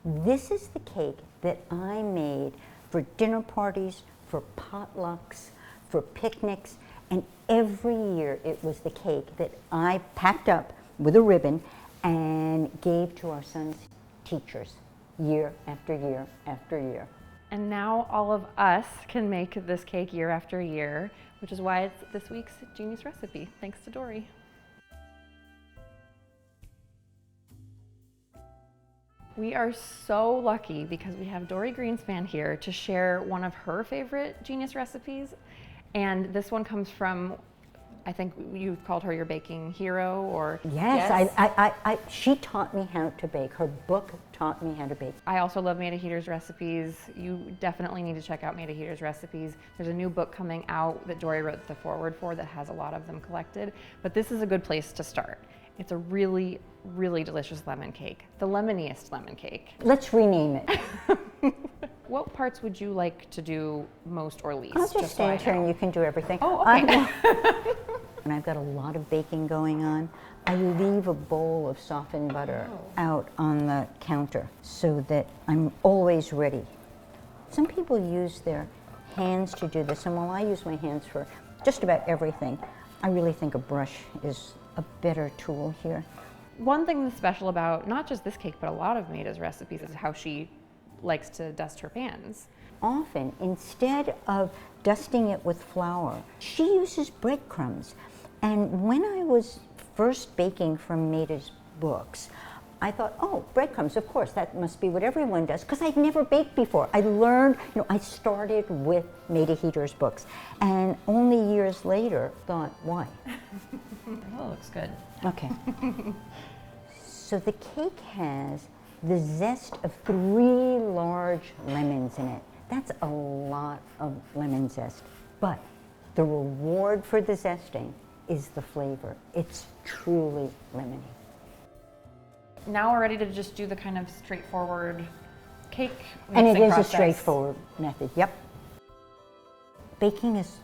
This is the cake that I made for dinner parties, for potlucks, for picnics, and every year it was the cake that I packed up with a ribbon and gave to our son's teachers year after year after year. And now all of us can make this cake year after year, which is why it's this week's Genius Recipe, thanks to Dory. We are so lucky because we have Dory Greenspan here to share one of her favorite Genius recipes. And this one comes from, I think you called her your baking hero, or? Yes, she taught me how to bake. Her book taught me how to bake. I also love Maida Heater's recipes. You definitely need to check out Maida Heater's recipes. There's a new book coming out that Dory wrote the foreword for that has a lot of them collected, but this is a good place to start. It's a really, really delicious lemon cake. The lemoniest lemon cake. Let's rename it. What parts would you like to do most or least? I'll just stand here and you can do everything. Oh, okay. And I've got a lot of baking going on. I leave a bowl of softened butter out on the counter so that I'm always ready. Some people use their hands to do this, and while I use my hands for just about everything, I really think a brush is a better tool here. One thing that's special about not just this cake, but a lot of Maida's recipes is how she likes to dust her pans. Often, instead of dusting it with flour, she uses breadcrumbs. And when I was first baking from Maida's books, I thought, oh, breadcrumbs, of course, that must be what everyone does, because I'd never baked before. I learned, I started with Maida Heater's books, and only years later thought, why? Oh, looks good. Okay. So the cake has the zest of 3 large lemons in it. That's a lot of lemon zest. But the reward for the zesting is the flavor. It's truly lemony. Now we're ready to just do the kind of straightforward cake And mixing it is process. a straightforward method, yep. Baking is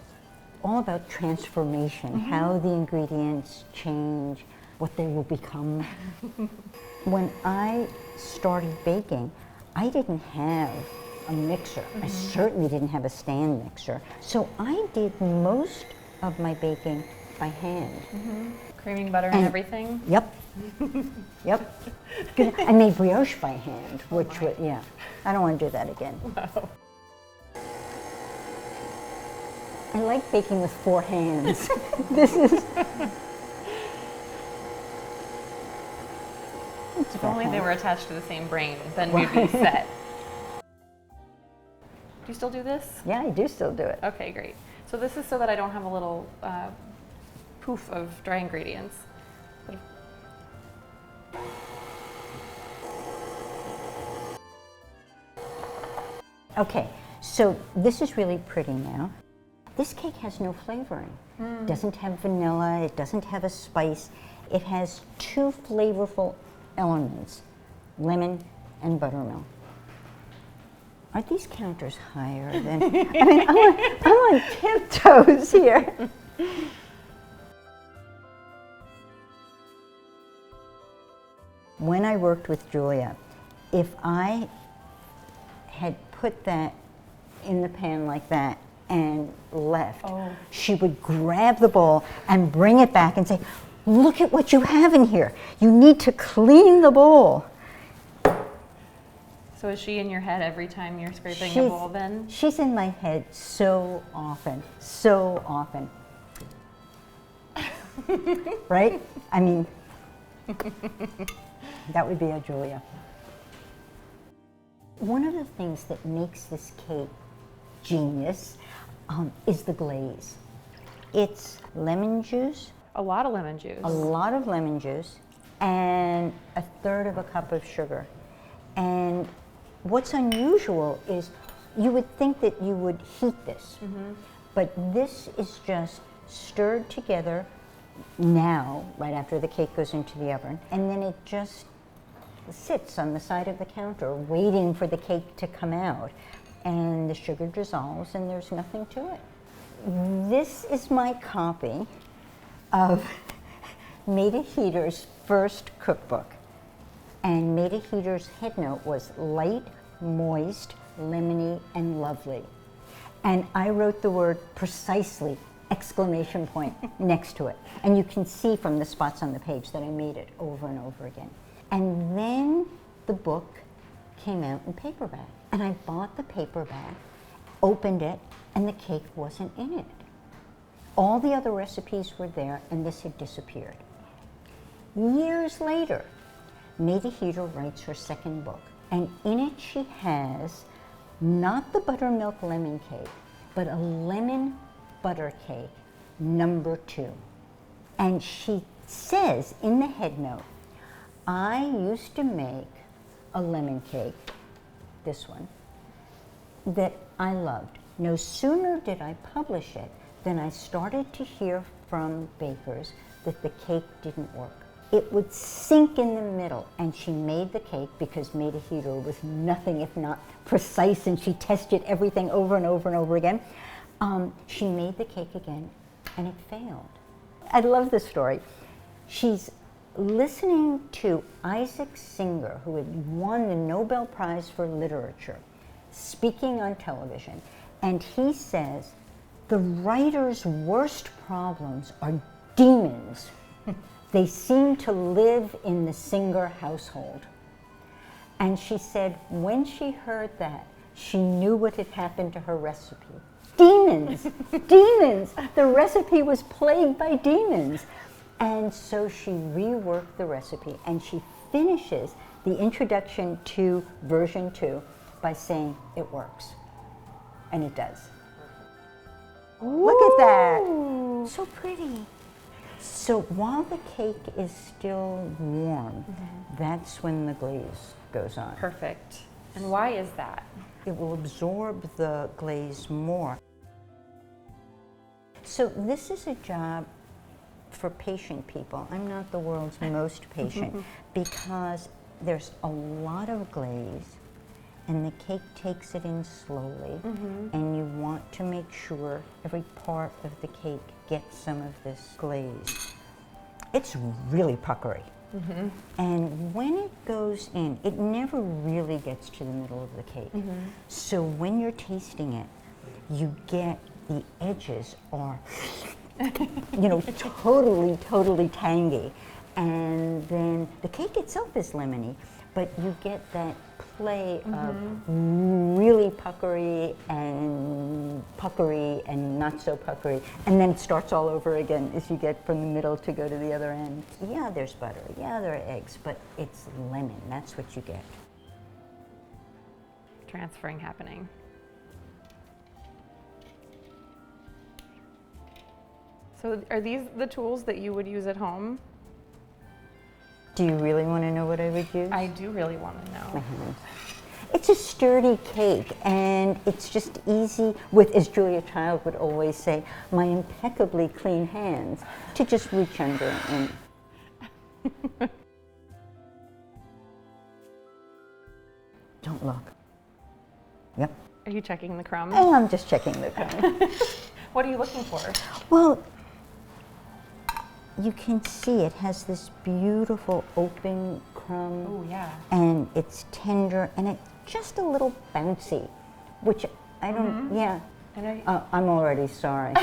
all about transformation, how the ingredients change, what they will become. When I started baking, I didn't have a mixer. I certainly didn't have a stand mixer. So I did most of my baking by hand. Creaming butter and everything? Yep. Yep. I made brioche by hand, which would, yeah. I don't want to do that again. Wow. I like baking with 4 hands. This is... If only they were attached to the same brain, then we'd be set. Do you still do this? Yeah, I do still do it. Okay, great. So this is so that I don't have a little poof of dry ingredients. Okay, so this is really pretty now. This cake has no flavoring. It doesn't have vanilla, it doesn't have a spice. It has 2 flavorful elements, lemon and buttermilk. Are these counters higher than, I mean, I'm on tiptoes here. When I worked with Julia, if I had put that in the pan like that and left, she would grab the bowl and bring it back and say, look at what you have in here. You need to clean the bowl. So is she in your head every time you're scraping a bowl then? She's in my head so often, so often. Right? I mean, that would be a Julia. One of the things that makes this cake genius is the glaze. It's lemon juice. A lot of lemon juice. A lot of lemon juice and 1/3 of a cup of sugar. And what's unusual is you would think that you would heat this, but this is just stirred together now, right after the cake goes into the oven, and then it just sits on the side of the counter waiting for the cake to come out, and the sugar dissolves and there's nothing to it. This is my copy of Maida Heater's first cookbook. And Maida Heater's head note was light, moist, lemony, and lovely. And I wrote the word precisely, exclamation point, next to it. And you can see from the spots on the page that I made it over and over again. And then the book came out in paperback. And I bought the paperback, opened it, and the cake wasn't in it. All the other recipes were there, and this had disappeared. Years later, Maida Heater writes her second book, and in it she has not the buttermilk lemon cake, but a lemon butter cake, number 2. And she says in the head note, I used to make a lemon cake, this one, that I loved. No sooner did I publish it than I started to hear from bakers that the cake didn't work. It would sink in the middle, and she made the cake because Maida Heater was nothing if not precise, and she tested everything over and over and over again. She made the cake again, and it failed. I love this story. She's listening to Isaac Singer, who had won the Nobel Prize for Literature, speaking on television, and he says, the writer's worst problems are demons. They seem to live in the Singer household. And she said when she heard that, she knew what had happened to her recipe. Demons! Demons! The recipe was plagued by demons. And so she reworked the recipe, and she finishes the introduction to version 2 by saying it works. And it does. Ooh. Look at that! So pretty. So while the cake is still warm, that's when the glaze goes on. Perfect. And why is that? It will absorb the glaze more. So this is a job for patient people. I'm not the world's most patient because there's a lot of glaze and the cake takes it in slowly, and you want to make sure every part of the cake gets some of this glaze. It's really puckery. And when it goes in, it never really gets to the middle of the cake. So when you're tasting it, you get the edges are, you know, totally tangy. And then the cake itself is lemony, but you get that play of really puckery and not so puckery, and then it starts all over again as you get from the middle to go to the other end. Yeah, there's butter, yeah, there are eggs, but it's lemon, that's what you get. Transferring happening. So are these the tools that you would use at home? Do you really want to know what I would use? I do really want to know. My hands. It's a sturdy cake, and it's just easy with, as Julia Child would always say, my impeccably clean hands, to just reach under and... Don't look. Yep. Are you checking the crumbs? Oh, I'm just checking the crumbs. What are you looking for? Well, you can see it has this beautiful open crumb. Oh, yeah. And it's tender, and it's just a little bouncy, which I don't, yeah. And I'm already sorry.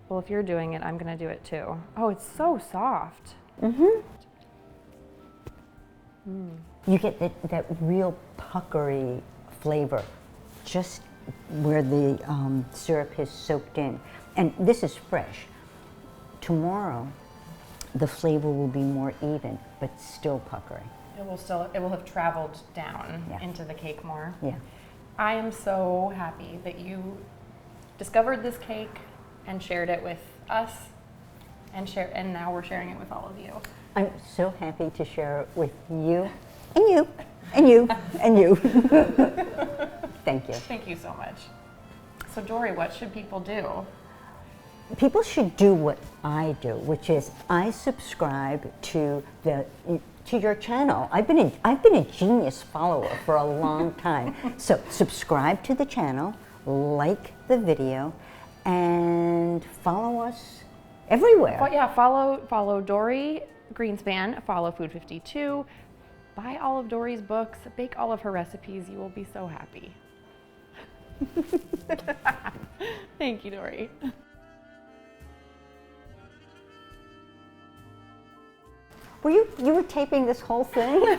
Well, if you're doing it, I'm going to do it too. Oh, it's so soft. You get that real puckery flavor just where the syrup has soaked in. And this is fresh. Tomorrow, the flavor will be more even, but still puckery. It will have traveled down Yeah. into the cake more. Yeah. I am so happy that you discovered this cake and shared it with us, and now we're sharing it with all of you. I'm so happy to share it with you, and you, and you, and you. Thank you. Thank you so much. So Dory, what should people do? People should do what I do, which is I subscribe to your channel. I've been a Genius follower for a long time. So subscribe to the channel, like the video, and follow us everywhere. Well, yeah, follow Dory Greenspan, follow Food 52, buy all of Dory's books, bake all of her recipes. You will be so happy. Thank you, Dory. You were taping this whole thing?